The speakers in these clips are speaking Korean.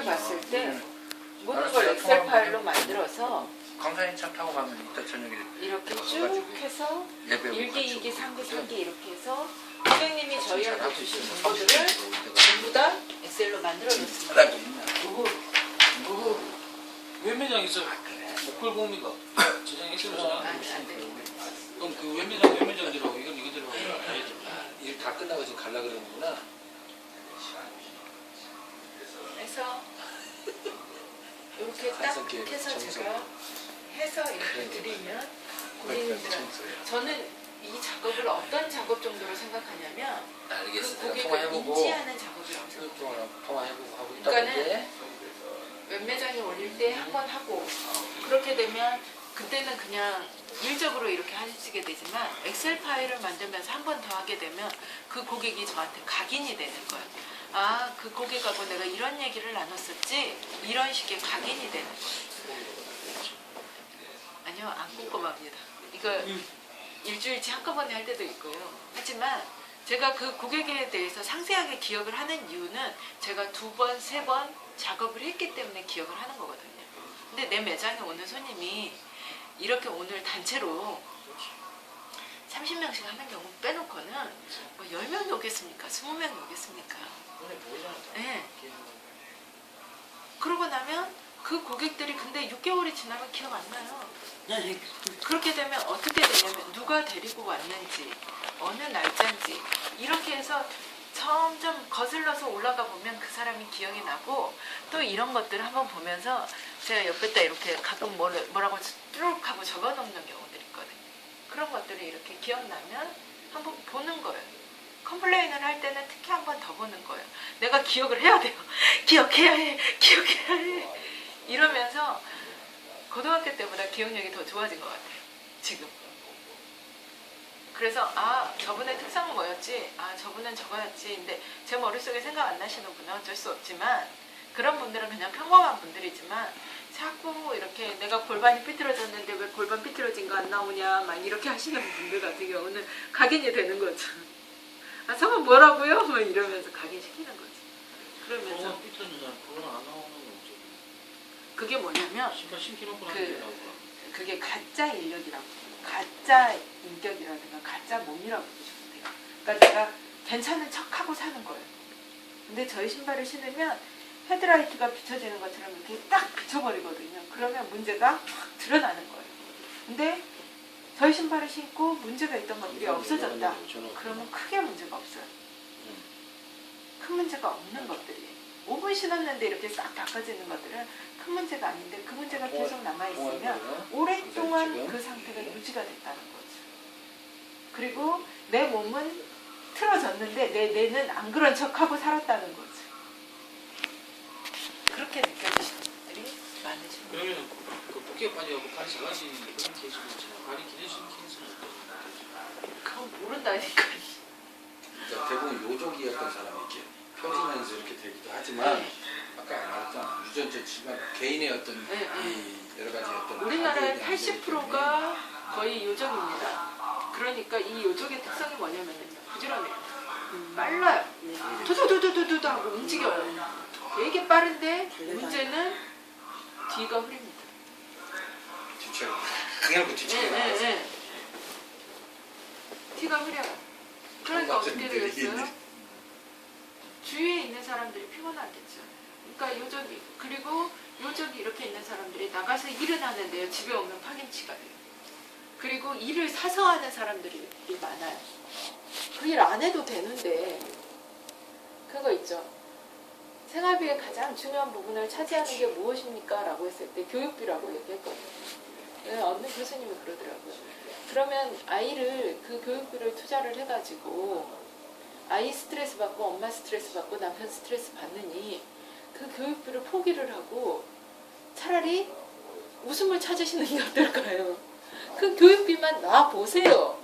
봤을 때 모든 걸 엑셀 파일로 만들어서 강산이 차 타고 가면 이따 저녁에 이렇게 쭉 해서 1기, 2기, 3기, 4기 이렇게 해서 고객님이 저희한테 주신 정보들을 전부 다 엑셀로 만들어 놓습니다. 외매장 있어. 목걸 공미가 저장 엑셀로 저장. 안 돼요. 그럼 그 외매장들하고 이건 이거들하고 일 다 끝나고 지금 갈라 그러는구나. 그래서 이렇게 딱 해서 제가 해서 이렇게 드리면 고객님들은 저는 이 작업을 어떤 작업 정도로 생각하냐면 그 고객을 인지하는 작업이라고 생각해요. 통화해보고 하고 그러니까는 웹매장에 올릴 때 한 번 하고 그렇게 되면 그때는 그냥 일적으로 이렇게 하시게 되지만 엑셀 파일을 만들면서 한 번 더 하게 되면 그 고객이 저한테 각인이 되는 거예요. 아, 그 고객하고 내가 이런 얘기를 나눴었지? 이런 식의 각인이 되는 거예요. 아니요, 안 꼼꼼합니다. 이거 일주일치 한꺼번에 할 때도 있고요. 하지만 제가 그 고객에 대해서 상세하게 기억을 하는 이유는 제가 2번, 3번 작업을 했기 때문에 기억을 하는 거거든요. 근데 내 매장에 오는 손님이 이렇게 오늘 단체로 30명씩 하는 경우 빼놓고는 뭐 10명이 오겠습니까? 20명이 오겠습니까? 네. 그러고 나면 그 고객들이 근데 6개월이 지나면 기억 안 나요. 그렇게 되면 어떻게 되냐면 누가 데리고 왔는지 어느 날짜인지 이렇게 해서 점점 거슬러서 올라가 보면 그 사람이 기억이 나고 또 이런 것들을 한번 보면서 제가 옆에다 이렇게 가끔 뭐라고 쭉 하고 적어 놓는 경우들이 있거든요. 그런 것들이 이렇게 기억나면 한번 보는 거예요. 컴플레인을 할 때는 특히 한 번 더 보는 거예요. 내가 기억을 해야 돼요. 기억해야 해. 기억해야 해. 이러면서 고등학교 때보다 기억력이 더 좋아진 것 같아요. 지금. 그래서 아, 저분의 특성은 뭐였지? 아, 저분은 저거였지. 근데 제 머릿속에 생각 안 나시는구나. 어쩔 수 없지만 그런 분들은 그냥 평범한 분들이지만 자꾸 이렇게 내가 골반이 삐뚤어졌는데 왜 골반 삐뚤어진 거 안 나오냐 막 이렇게 하시는 분들 같은 경우는 각인이 되는 거죠. 아, 성은 뭐라고요? 막 이러면서 각인시키는 거죠. 그러면서 그건 안 나오는 거죠. 그게 뭐냐면 신기록을 하는 게 나오고. 그게 가짜 인력이라고 가짜 인격이라든가 가짜 몸이라고 보시면 돼요. 그러니까 내가 괜찮은 척하고 사는 거예요. 근데 저희 신발을 신으면 헤드라이트가 비춰지는 것처럼 이렇게 딱 비춰버리거든요. 그러면 문제가 확 드러나는 거예요. 근데 저희 신발을 신고 문제가 있던 것들이 없어졌다. 그러면 크게 문제가 없어요. 큰 문제가 없는 것들이에요. 5분 신었는데 이렇게 싹 닦아지는 것들은 큰 문제가 아닌데 그 문제가 계속 남아있으면 오랫동안 그 상태가 유지가 됐다는 거죠. 그리고 내 몸은 틀어졌는데 내 뇌는 안 그런 척하고 살았다는 거죠. 그렇게 느껴지시는 분들이 많으신 거예요. 그러면 그 복귀에 빠져갖고 발이 작아지는 그런 케이스도 있잖아요. 발이 길어지는 케이스는 어때요? 그건 모른다니까. 그러니까 대부분 요족이었던 사람이 이렇게 펴지면서 이렇게 되기도 하지만 아까 말했잖아 유전자 질환 개인의 어떤 이 여러 가지 어떤 우리나라의 80%가 거의 요족입니다. 그러니까 이 요족의 특성이 뭐냐면 부지런해요. 빨라요. 두두두두두두 하고 움직여요. 되게 빠른데 문제는 뒤가 흐립니다. 뒤쳐요. 그냥 뒤쳐요. 네. 뒤가 흐려요. 그러니까 어떻게 되겠어요? 주위에 있는 사람들이 피곤하겠죠. 그러니까 요족이 그리고 요족이 이렇게 있는 사람들이 나가서 일은 하는데요. 집에 오면 파김치가 돼요. 그리고 일을 사서 하는 사람들이 많아요. 그 일 안 해도 되는데 그거 있죠. 생활비의 가장 중요한 부분을 차지하는 게 무엇입니까? 라고 했을 때 교육비라고 얘기했거든요. 네, 어느 교수님이 그러더라고요. 그러면 아이를 그 교육비를 투자를 해가지고 아이 스트레스 받고 엄마 스트레스 받고 남편 스트레스 받느니 그 교육비를 포기를 하고 차라리 웃음을 찾으시는 게 어떨까요? 그 교육비만 놔보세요.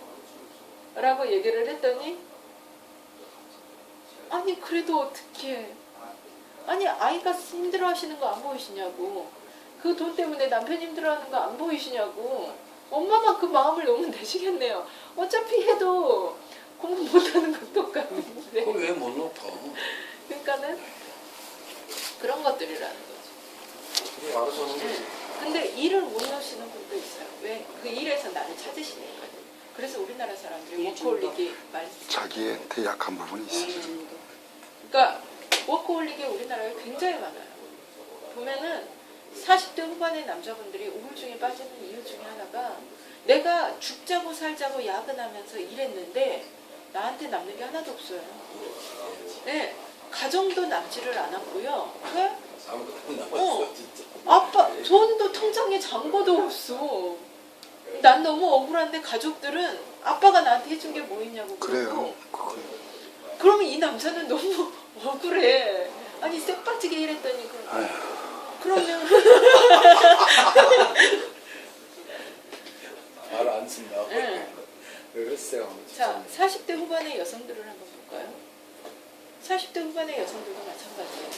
라고 얘기를 했더니 아니 그래도 어떻게 아니 아이가 힘들어 하시는 거 안 보이시냐고 그 돈 때문에 남편 힘들어 하는 거 안 보이시냐고 엄마만 그 마음을 너무 내시겠네요. 어차피 해도 공부 못하는 건 똑같은데 그걸 왜 못 높아? 그러니까는 그런 것들이라는 거죠. 그게 알아서 하는 거지. 네. 근데 일을 못 넣으시는 분도 있어요. 왜? 그 일에서 나를 찾으시니까요. 그래서 우리나라 사람들이 워커홀릭이 많이 자기한테 약한 부분이 있어요. 그러니까 워커홀릭이 우리나라에 굉장히 많아요. 보면은 40대 후반의 남자분들이 우울증에 빠지는 이유 중에 하나가 내가 죽자고 살자고 야근하면서 일했는데 나한테 남는 게 하나도 없어요. 네, 가정도 남지를 않았고요. 왜? 아무것도 안 남았어 진짜. 아빠 돈도 통장에 잔고도 없어. 난 너무 억울한데 가족들은 아빠가 나한테 해준 게 뭐 있냐고 그러고. 그래요. 그러면 이 남자는 너무 억울해. 아니 쎄 빠지게 일했더니 그러면 말 안 쓴다. 네. 왜 그랬어요? 자 40대 후반의 여성들을 한번 볼까요? 40대 후반의 여성들도 마찬가지예요.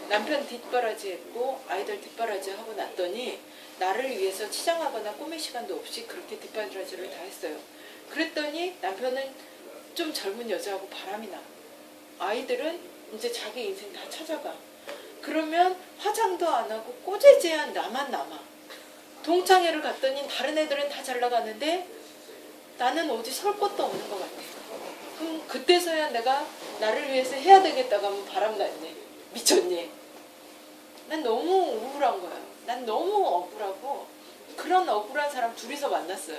남편 뒷바라지 했고 아이들 뒷바라지 하고 났더니 나를 위해서 치장하거나 꾸밀 시간도 없이 그렇게 뒷바라지를 다 했어요. 그랬더니 남편은 좀 젊은 여자하고 바람이 나. 아이들은 이제 자기 인생 다 찾아가. 그러면 화장도 안 하고 꼬재재한 나만 남아. 동창회를 갔더니 다른 애들은 다 잘 나가는데 나는 어디 설 곳도 없는 것 같아. 그럼 그때서야 내가 나를 위해서 해야 되겠다고 하면 바람났니? 미쳤니? 난 너무 우울한 거야. 난 너무 억울하고 그런 억울한 사람 둘이서 만났어요.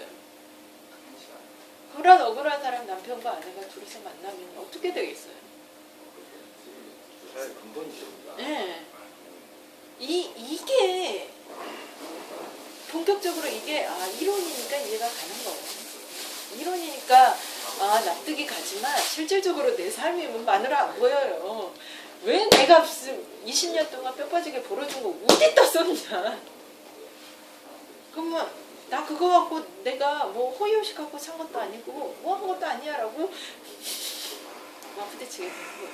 그런 억울한 사람 남편과 아내가 둘이서 만나면 어떻게 되겠어요? 사실 근본이죠. 네. 이게 본격적으로 이게 이론이니까 이해가 가는 거예요. 이론이니까 납득이 가지만 실질적으로 내 삶이 마누라 안 보여요. 왜 내가 무슨 20년 동안 뼈 빠지게 벌어준 거 어디다 썼냐. 그러면 나 그거 갖고 내가 뭐 호의호식하고 산 것도 아니고 뭐 한 것도 아니야 라고 막 부딪히게 되는 거죠.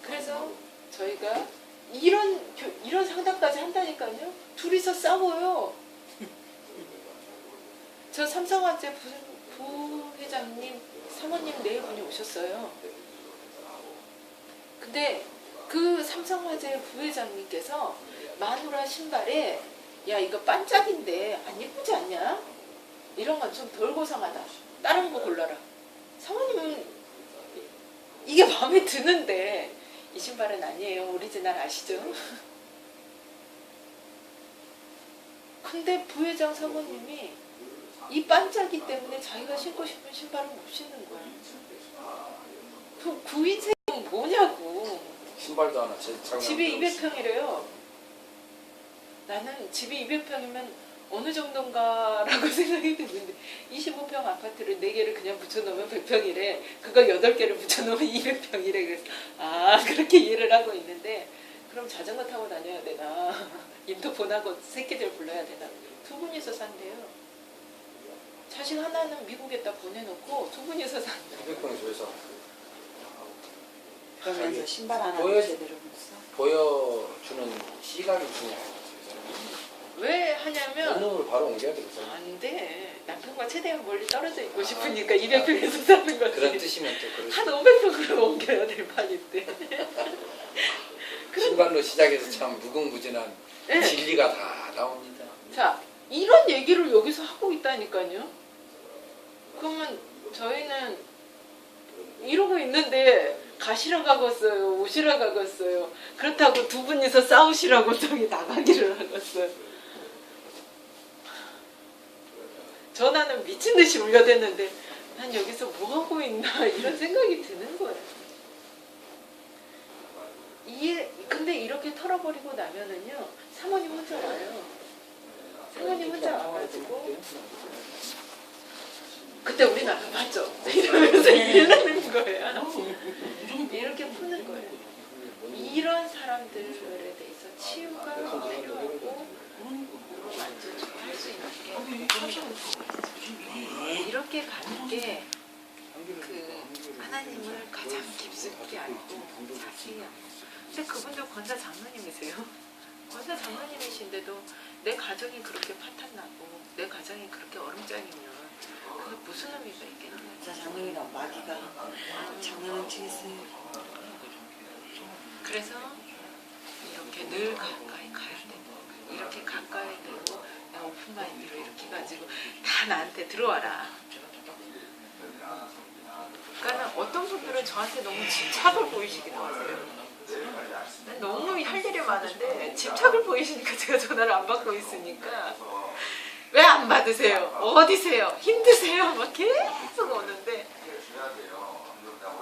그래서 저희가 이런 상담까지 한다니까요. 둘이서 싸워요. 저 삼성화재 부회장님 사모님 네 분이 오셨어요. 근데 그 삼성화재 부회장님께서 마누라 신발에 야 이거 반짝인데 안 예쁘지 않냐? 이런 건 좀 덜 고상하다. 다른 거 골라라. 사모님은 이게 마음에 드는데 이 신발은 아니에요. 오리지널 아시죠? 근데 부회장 사모님이 이 반짝이 때문에 자기가 신고 싶은 신발을 못 신는 거야. 그 구인생은 뭐냐고. 신발도 하나 집이 200평이래요. 나는 집이 200평이면 어느 정도인가라고 생각이 드는데 25평 아파트를 4개를 그냥 붙여놓으면 100평이래. 그거 8개를 붙여놓으면 200평이래. 그래서 그렇게 이해를 하고 있는데 그럼 자전거 타고 다녀야 되나? 인터폰하고 새끼들 불러야 되나? 두 분이서 산대요. 자식 하나는 미국에다 보내놓고 두 분이서 산다. 200평에서 왜 사? 그러면서 신발 하나 보여- 제대로 못 사. 보여주는 시각이 중요해요. 왜 하냐면 원룸을 바로 옮겨야 되거든요. 안 돼. 남편과 최대한 멀리 떨어져 있고 싶으니까 200평에서 사는 거지. 그런 뜻이면 또 그럴 한 500평으로 옮겨야 될 판인데. 신발로 시작해서 참 무궁무진한 네. 진리가 다 나옵니다. 자, 이런 얘기를 여기서 하고 있다니까요. 그러면 저희는 이러고 있는데 가시러 가겠어요, 오시러 가겠어요. 그렇다고 두 분이서 싸우시라고 저기 나가기를 하겠어요. 전화는 미친 듯이 울려댔는데 난 여기서 뭐 하고 있나 이런 생각이 드는 거예요. 근데 이렇게 털어버리고 나면은요, 사모님 혼자 와요. 사모님 혼자 와가지고 그때 우리 남편 맞죠? 이러면서 이러는 거야. 이렇게 푸는 거예요. 이런 사람들에 대해서 치유가 필요하고 무릎 만져주고 할 수 있는 게 이렇게 가는 게 그 하나님을 가장 깊숙이 알고 자세히 알고. 근데 그분도 권사 장로님이세요. 권사 장로님이신데도 내 가정이 그렇게 파탄나고 내 가정이 그렇게 얼음장이면 그게 무슨 의미가 있겠냐고. 자 장로이랑 마귀가 장난을 치겠어요. 그래서 이렇게 늘 가까이 가야 되는 거예요. 이렇게 가까이 되고 그냥 오픈마인드로 이렇게 해가지고 다 나한테 들어와라. 그러니까 어떤 분들은 저한테 너무 집착을 보이시기도 하세요. 난 너무 할 일이 많은데 집착을 보이시니까 제가 전화를 안 받고 있으니까 왜 안 받으세요? 어디세요? 힘드세요? 막 계속 오는데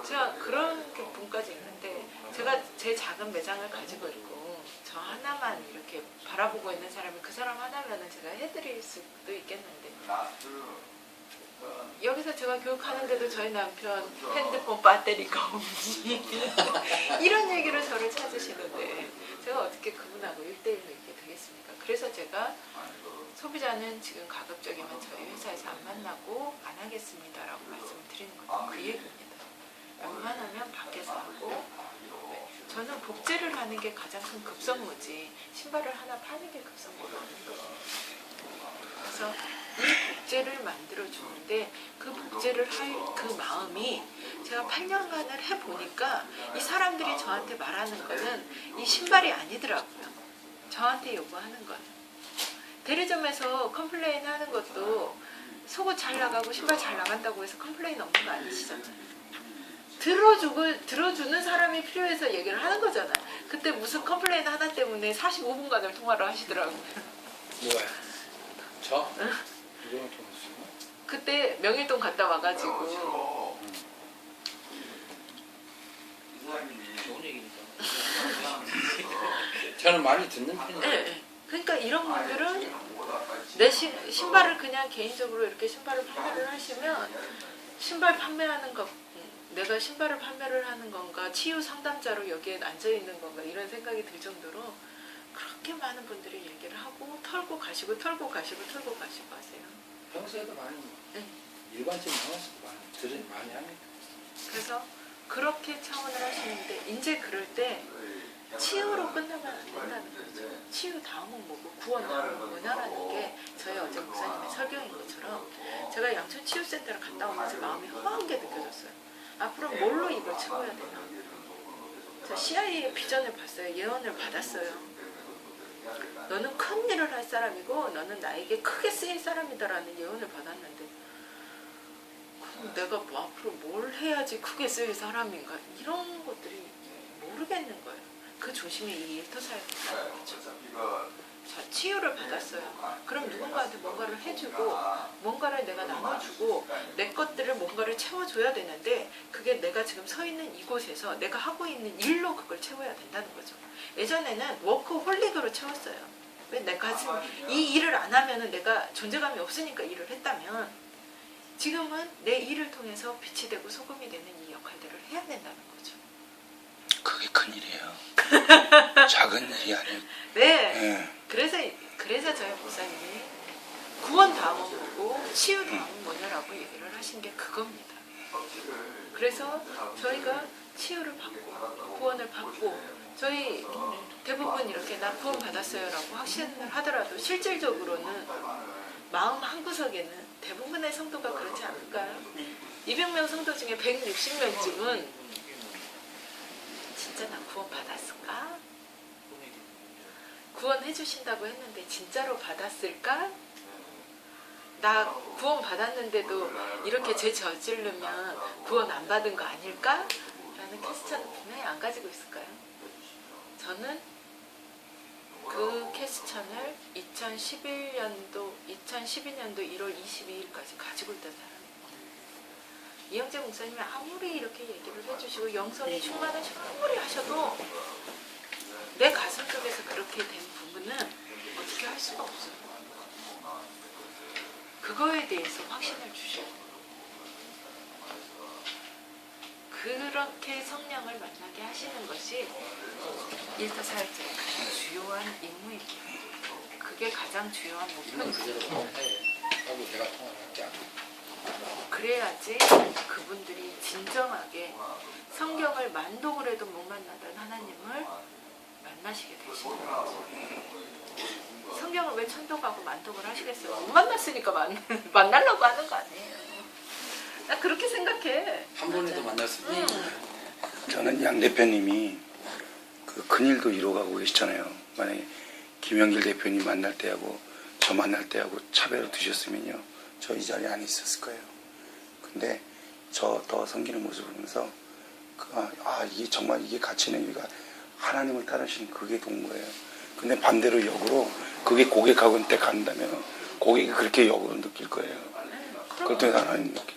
제가 그런 분까지 있는데 제가 제 작은 매장을 가지고 있고 저 하나만 이렇게 바라보고 있는 사람이 그 사람 하나면은 제가 해드릴 수도 있겠는데 여기서 제가 교육하는데도 저희 남편 핸드폰 배터리가 없니 이런 얘기로 저를 찾으시는데 제가 어떻게 그분하고 1대1로 이렇게 되겠습니까? 그래서 제가 소비자는 지금 가급적이면 저희 회사에서 안 만나고 안 하겠습니다라고 말씀을 드리는 거죠. 그 얘기입니다. 웬만하면 밖에서 하고 저는 복제를 하는 게 가장 큰 급선무지 신발을 하나 파는 게 급선무가 아닌 거죠. 그래서 이 복제를 만들어 주는데 그 복제를 할 그 마음이 제가 8년간을 해보니까 이 사람들이 저한테 말하는 거는 이 신발이 아니더라고요. 저한테 요구하는 건 대리점에서 컴플레인 하는 것도 속옷 잘 나가고 신발 잘 나간다고 해서 컴플레인 없는 거 아니시잖아요. 들어주는 사람이 필요해서 얘기를 하는 거잖아. 그때 무슨 컴플레인 하나 때문에 45분간을 통화를 하시더라고요. 뭐야? 저? 누구랑 통화했어요? 그때 명일동 갔다 와가지고 좋은 얘기니까. 저는 많이 듣는 편이에요. 네. 그러니까 이런 분들은 내 신발을 그냥 개인적으로 이렇게 신발을 판매를 하시면 신발 판매하는 것 내가 신발을 판매를 하는 건가 치유 상담자로 여기에 앉아 있는 건가 이런 생각이 들 정도로 그렇게 많은 분들이 얘기를 하고 털고 가시고 하세요. 평소에도 많이 네. 일반적인話도 많이 합니다. 그래서 그렇게 차원을 하시는데 이제 그럴 때 치유로 끝나면 안 된다는 거죠. 치유 다음은 뭐고 구원 다음은 뭐냐라는 게 저희 어제 목사님의 설교인 것처럼 제가 양천 치유센터를 갔다 오면서 마음이 허한 게 느껴졌어요. 앞으로 뭘로 이걸 채워야 되나. 저 CIA의 비전을 봤어요. 예언을 받았어요. 너는 큰 일을 할 사람이고 너는 나에게 크게 쓰일 사람이다라는 예언을 받았는데 그럼 내가 뭐 앞으로 뭘 해야지 크게 쓰일 사람인가 이런 것들이 모르겠는 거예요. 그 조심이 이 일터사역이라는 거죠. 자, 치유를 받았어요. 그럼 누군가한테 뭔가를 해주고 뭔가를 내가 나눠주고 내 것들을 뭔가를 채워줘야 되는데 그게 내가 지금 서 있는 이곳에서 내가 하고 있는 일로 그걸 채워야 된다는 거죠. 예전에는 워크홀릭으로 채웠어요. 왜 내가 지금 이 일을 안 하면은 내가 존재감이 없으니까 일을 했다면 지금은 내 일을 통해서 빛이 되고 소금이 되는 이 역할들을 해야 된다는 거죠. 그게 큰 일이에요. 작은 일이 아니에요. 네. 예. 그래서 저희 목사님이 구원 다음은 뭐고 치유 다음은 뭐냐라고 얘기를 하신 게 그겁니다. 그래서 저희가 치유를 받고 구원을 받고 저희 대부분 이렇게 나 구원 받았어요라고 확신을 하더라도 실질적으로는 마음 한구석에는 대부분의 성도가 그렇지 않을까요? 200명 성도 중에 160명쯤은 진짜 나 구원 받았을까? 구원해 주신다고 했는데 진짜로 받았을까? 나 구원 받았는데도 이렇게 죄 저지르면 구원 안 받은 거 아닐까? 라는 퀘스천을 분명히 안 가지고 있을까요? 저는 그 퀘스천을 2012년도 1월 22일까지 가지고 있던 사람입니다. 이영재 목사님이 아무리 이렇게 얘기를 해주시고 영성이 충만하시고 아무리 하셔도 내 가슴 속에서 그렇게 된 부분은 어떻게 할 수가 없어요. 그거에 대해서 확신을 주셔야 돼요. 그렇게 성령을 만나게 하시는 것이 일터사역자의 가장 주요한 임무이기에 그게 가장 주요한 목표입니다. 하고 내가 통화를 할게 아니고. 그래야지 그분들이 진정하게 성경을 만독을 해도 못 만나던 하나님을 만나시게 되시는 거죠. 성경을 왜 천독하고 만독을 하시겠어요? 못 만났으니까 만나려고 하는 거 아니에요. 나 그렇게 생각해. 한 번에도 만났으면 저는 양 대표님이 그 그 큰일도 이뤄가고 계시잖아요. 만약에 김영길 대표님 만날 때하고 저 만날 때하고 차별을 두셨으면요, 저 이 자리에 안 있었을 거예요. 근데 저 더 섬기는 모습을 보면서 이게 정말 이게 가치는 우리가 하나님을 따르시는 그게 돈 거예요. 근데 반대로 역으로 그게 고객하고 때 간다면 고객이 그렇게 역으로 느낄 거예요. 그럴 때 하나님 느껴.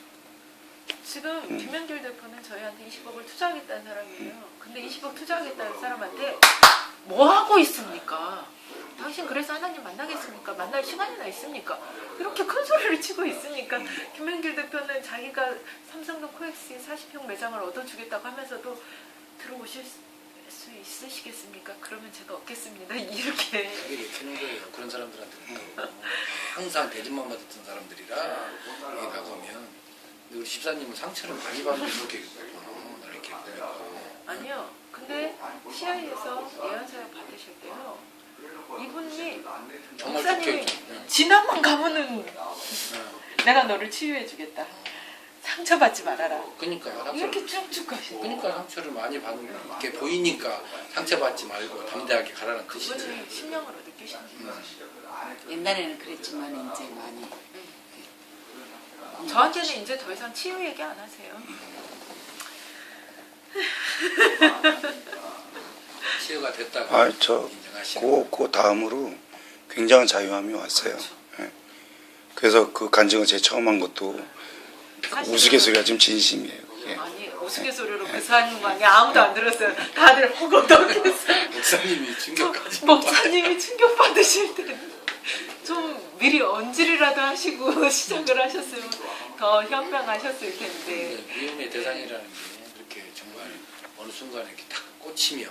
지금 김영길 대표는 저희한테 20억을 투자하겠다는 사람이에요. 근데 20억 투자하겠다는 사람한테 뭐 하고 있습니까? 당신 그래서 하나님 만나겠습니까? 만날 시간이나 있습니까? 이렇게 큰 소리를 치고 있으니까 김영길 대표는 자기가 삼성동 코엑스에 40평 매장을 얻어주겠다고 하면서도 들어오실 수 있으시겠습니까? 그러면 제가 얻겠습니다. 이렇게. 그게 예치는 거예요. 그런 사람들한테는 또 항상 대접만 받았던 사람들이라 여기 나가면 우리 집사님은 상처를 많이 받는 이렇게 이렇게 아니요. 근데 CI에서 예언사역 받으실 때요. 이분이 정말 목사님이 좋겠죠. 지난만 가면은 내가 너를 치유해주겠다. 상처받지 말아라. 그러니까 이렇게 쭉쭉 가시는 그러니까 상처를 많이 받는 게 보이니까 상처받지 말고 담대하게 가라는 뜻이죠. 그분이 신령으로 느끼시는 거예요. 옛날에는 그랬지만 이제 많이 저한테는 이제 더 이상 치유 얘기 안 하세요. 치유가 됐다고 인정하시는 그 다음으로 굉장한 자유함이 왔어요. 예. 그래서 그 간증을 제가 처음 한 것도 사실은- 우스갯소리가 좀 진심이에요. 그게. 아니 우스갯소리로 그 사람만이 아무도 안 들었어요. 다들 허겁덕했어요. 목사님이 충격까지 목사님이 충격받으실 때는 좀 미리 언질이라도 하시고 시작을 하셨으면 더 현명하셨을 텐데. 미움의 대상이라는 게 그렇게 정말 어느 순간에 이렇게 딱 꽂히면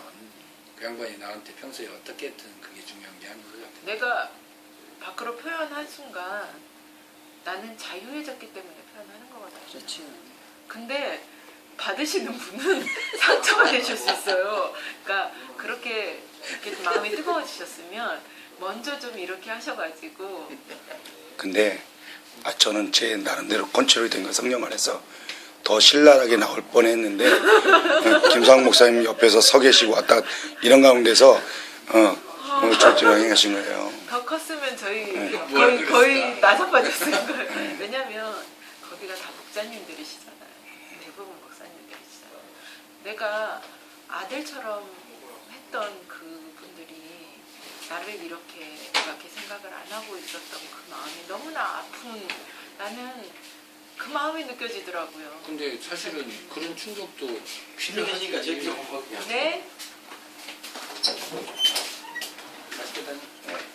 그 양반이 나한테 평소에 어떻게 했든 그게 중요한 게 아닌 것 같아요. 내가 밖으로 표현한 순간 나는 자유해졌기 때문에 표현하는 거거든요. 그렇죠. 근데 받으시는 분은 상처가 되실 수 있어요. 그러니까 그렇게 이렇게 마음이 뜨거워지셨으면 먼저 좀 이렇게 하셔가지고. 근데 저는 제 나름대로 컨트롤이 된 거 성령 안에서 더 신랄하게 나올 뻔했는데 김상 목사님 옆에서 서 계시고 왔다 이런 가운데서 적절하게 하신 거예요. 더 컸으면 저희 네. 거의 나사빠졌을 거예요. 왜냐면 거기가 다 목사님들이시잖아요. 대부분 목사님들이시잖아요. 내가 아들처럼 했던 그분들이 나를 이렇게 생각을 안 하고 있었던 그 마음이 너무나 아픈, 나는 그 마음이 느껴지더라고요. 근데 사실은 그런 충격도 필요하니까 저기 네?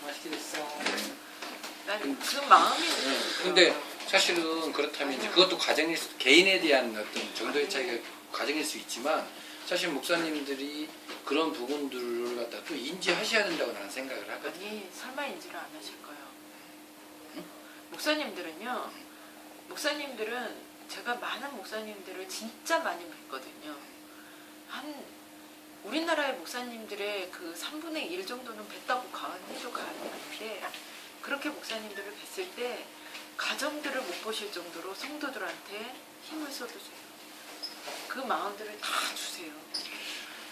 맛있게 됐어. 난 그 마음이 네. 느껴지더라고요. 근데 사실은 그렇다면 이제 그것도 가정일 개인에 대한 어떤 정도의 차이가 가정일 수 있지만 사실 목사님들이 그런 부분들을 갖다 또 인지하셔야 된다고 나는 생각을 하거든요. 아니 설마 인지를 안 하실 거예요. 목사님들은 제가 많은 목사님들을 진짜 많이 뵀거든요. 우리나라의 목사님들의 그 3분의 1 정도는 뵀다고 해도 과언이 아닌데, 그렇게 목사님들을 뵀을 때 가정들을 못 보실 정도로 성도들한테 힘을 쏟으세요. 그 마음들을 다 주세요.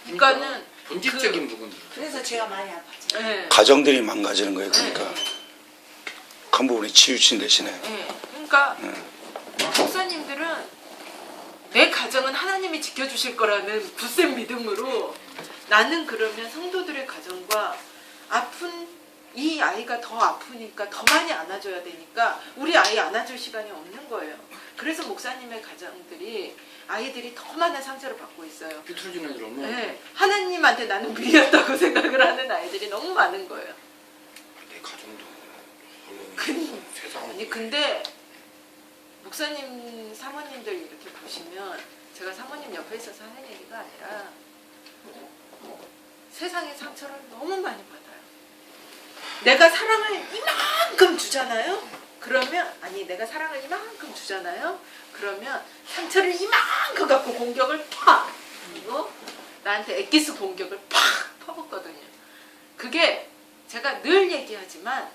그러니까는 본질적인 부분들. 그래서 제가 많이 아팠죠. 네. 가정들이 망가지는 거예요. 그러니까 한 부분에 치우친 대신에. 네. 그러니까 목사님들은 내 가정은 하나님이 지켜주실 거라는 굳센 믿음으로, 나는 그러면 성도들의 가정과 아픈 이 아이가 더 아프니까 더 많이 안아줘야 되니까 우리 아이 안아줄 시간이 없는 거예요. 그래서 목사님의 가정들이 아이들이 더 많은 상처를 받고 있어요. 비틀어지는 애들 얼마나 네. 하나님한테 나는 밀렸다고 생각을 하는 아이들이 너무 많은 거예요. 내 가정도 물론 세상은 아니 근데 목사님 사모님들 이렇게 보시면, 제가 사모님 옆에 있어서 하는 얘기가 아니라 세상의 상처를 너무 많이 받아요. 내가 사랑을 이만큼 주잖아요. 그러면 내가 사랑을 이만큼 주잖아요. 그러면 상처를 이만큼 갖고 공격을 팍, 그리고 나한테 엑기스 공격을 팍 퍼붓거든요. 그게 제가 늘 얘기하지만,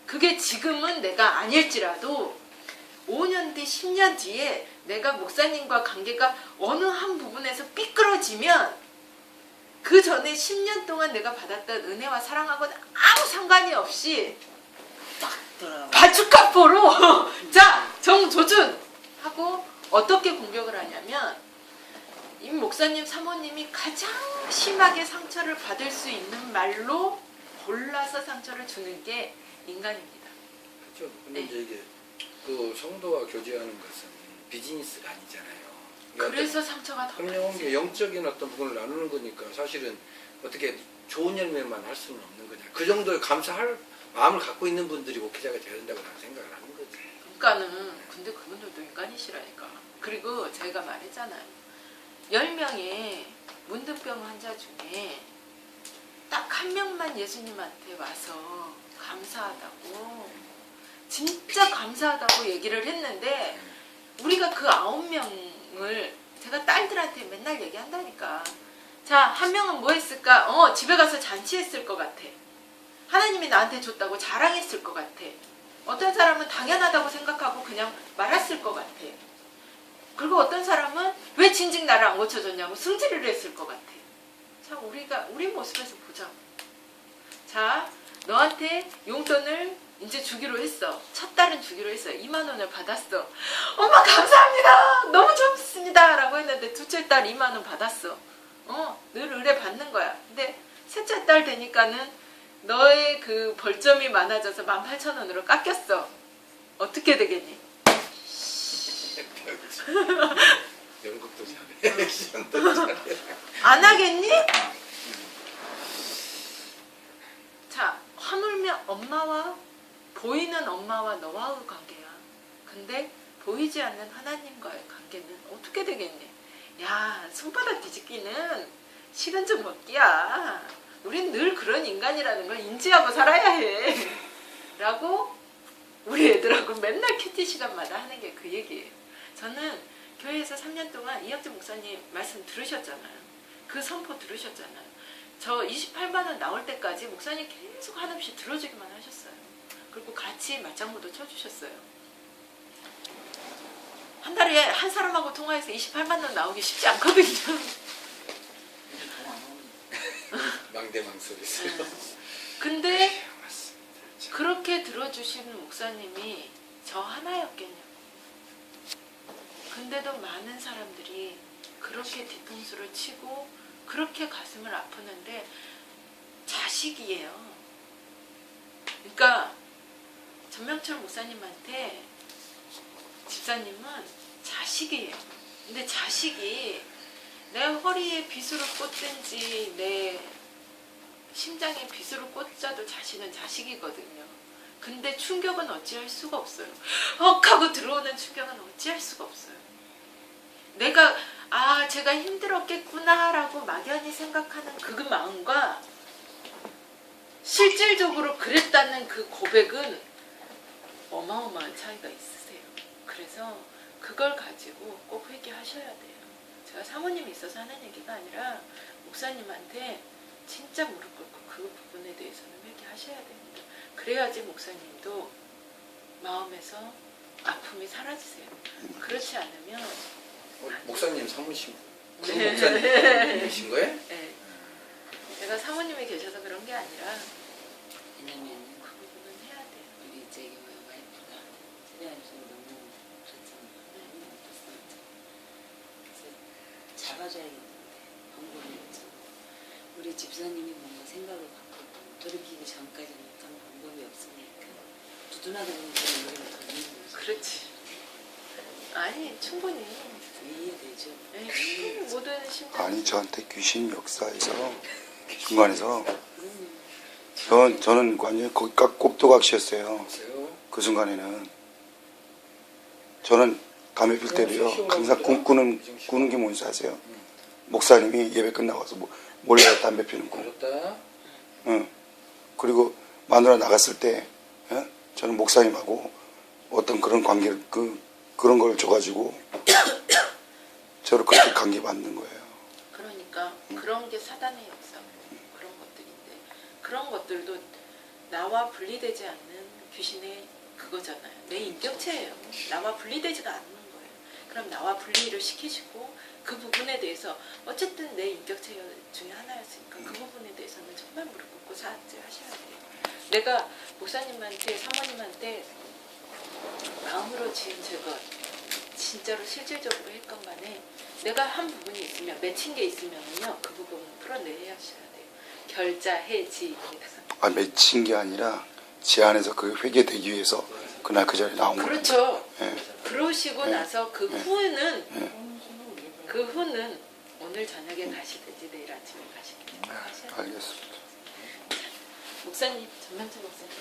그게 지금은 내가 아닐지라도 5년 뒤 10년 뒤에 내가 목사님과 관계가 어느 한 부분에서 삐뚤어지면 그 전에 10년 동안 내가 받았던 은혜와 사랑하고는 아무 상관이 없이 돌아가. 바주카포로 자 정조준 하고 어떻게 공격을 하냐면 이 목사님 사모님이 가장 심하게 상처를 받을 수 있는 말로 골라서 상처를 주는 게 인간입니다. 그렇죠. 근데 네. 이제 이게 그 성도와 교제하는 것은 비즈니스가 아니잖아요. 그러니까 그래서 상처가 더 그럼요. 많지. 영적인 어떤 부분을 나누는 거니까 사실은 어떻게 좋은 열매만 할 수는 없는 거냐. 그 정도의 감사할 마음을 갖고 있는 분들이 목회자가 되어야 된다고 나는 생각을 하는 거지. 그러니까는 근데 그분들도 인간이시라니까. 그리고 제가 말했잖아요. 10명의 문득병 환자 중에 딱 한 명만 예수님한테 와서 감사하다고 진짜 감사하다고 얘기를 했는데 우리가 그 9명을 제가 딸들한테 맨날 얘기한다니까. 자, 한 명은 뭐 했을까? 집에 가서 잔치했을 것 같아. 하나님이 나한테 줬다고 자랑했을 것 같아. 어떤 사람은 당연하다고 생각하고 그냥 말았을 것 같아. 그리고 어떤 사람은 왜 진즉 나를 안 고쳐줬냐고 승질을 했을 것 같아. 자, 우리 모습에서 보자. 자, 너한테 용돈을 이제 주기로 했어. 첫 달은 주기로 했어. 2만 원을 받았어. 엄마 감사합니다. 너무 좋습니다. 라고 했는데 둘째 달 2만 원 받았어. 늘 의뢰 받는 거야. 근데 셋째 달 되니까는 너의 그 벌점이 많아져서 18,000원으로 깎였어. 어떻게 되겠니? 연극도 잘해. 액션도 잘해. 안 하겠니? 자, 하물며 보이는 엄마와 너와의 관계야. 근데 보이지 않는 하나님과의 관계는 어떻게 되겠니? 야, 손바닥 뒤집기는 식은 죽 먹기야. 우린 늘 그런 인간이라는 걸 인지하고 살아야 해. 라고 우리 애들하고 맨날 큐티 시간마다 하는 게 그 얘기예요. 저는 교회에서 3년 동안 이혁재 목사님 말씀 들으셨잖아요. 그 선포 들으셨잖아요. 저 28만 원 나올 때까지 목사님 계속 한없이 들어주기만 하셨어요. 그리고 같이 맞장구도 쳐주셨어요. 한 달에 한 사람하고 통화해서 28만 원 나오기 쉽지 않거든요. 망대망설이었어요. 근데 맞습니다. 참. 그렇게 들어주시는 목사님이 저 하나였겠냐고. 근데도 많은 사람들이 그렇게 뒤통수를 치고 그렇게 가슴을 아프는데 자식이에요. 그러니까 전명철 목사님한테 집사님은 자식이에요. 근데 자식이 내 허리에 비수를 꽂든지 내 심장에 비수를 꽂자도 자식은 자식이거든요. 근데 충격은 어찌할 수가 없어요. 하고 들어오는 충격은 어찌할 수가 없어요. 내가 제가 힘들었겠구나라고 막연히 생각하는 그 마음과 실질적으로 그랬다는 그 고백은 어마어마한 차이가 있으세요. 그래서 그걸 가지고 꼭 회개하셔야 돼요. 제가 사모님이 있어서 하는 얘기가 아니라 목사님한테 진짜 무릎 꿇고 그 부분에 대해서는 회개하셔야 됩니다. 그래야지 목사님도 마음에서 아픔이 사라지세요. 그렇지 않으면 목사님 사무실 그 네. 목사님이신 거예요? 네. 제가 사모님이 계셔서 그런 게 아니라 왜냐면 그 부분은 해야 돼요. 우리 저기 와이프가 세례하면서 너무 그랬잖아. 너무 못했어. 그래서 잡아줘야겠는데 방법이 없잖아. 우리 집사님이 뭔가 생각을 갖고 돌이키기 전까지는 어떤 방법이 없으니까 두둔하다 보니까 우리가 더 있는 거지. 그렇지. 아니 충분히 이해되죠. 네, 충분히 모든 심정 아니 저한테 귀신 역사에서 중간에서 그럼요. 저는 완전히 거기 꼭두각시였어요. 글쎄요. 그 순간에는 저는 담배 필 때도요 항상 꾸는 게 뭔지 아세요? 목사님이 예배 끝나고 와서 몰래 담배 피는 꿈. 그렇다. 응. 그리고 마누라 나갔을 때 저는 목사님하고 어떤 그런 관계를 그런 걸 줘가지고 저를 그렇게 관계받는 거예요. 그러니까 그런 게 사단의 역사 그런 것들인데 그런 것들도 나와 분리되지 않는 귀신의 그거잖아요. 내 인격체예요. 나와 분리되지가 않는 거예요. 그럼 나와 분리를 시키시고 그 부분에 대해서 어쨌든 내 인격체 중에 하나였으니까 그 부분에 대해서는 정말 무릎 꿇고 사죄하셔야 돼요. 내가 목사님한테 사모님한테 마음으로 지은 죄가 진짜로 실질적으로 했건 간에 내가 한 부분이 있으면 맺힌 게 있으면요 그 부분은 풀어내야 하셔야 돼요. 결자 해지입니다. 아, 맺힌 게 아니라 제 안에서 그 회개되기 위해서 그날 그 자리에 나온 거예요. 그렇죠. 예. 그러시고 네. 나서 그 네. 후에는 예. 그 후는 오늘 저녁에 가시든지 내일 아침에 가시든지 하셔야 돼요. 알겠습니다. 목사님, 전명철 목사님.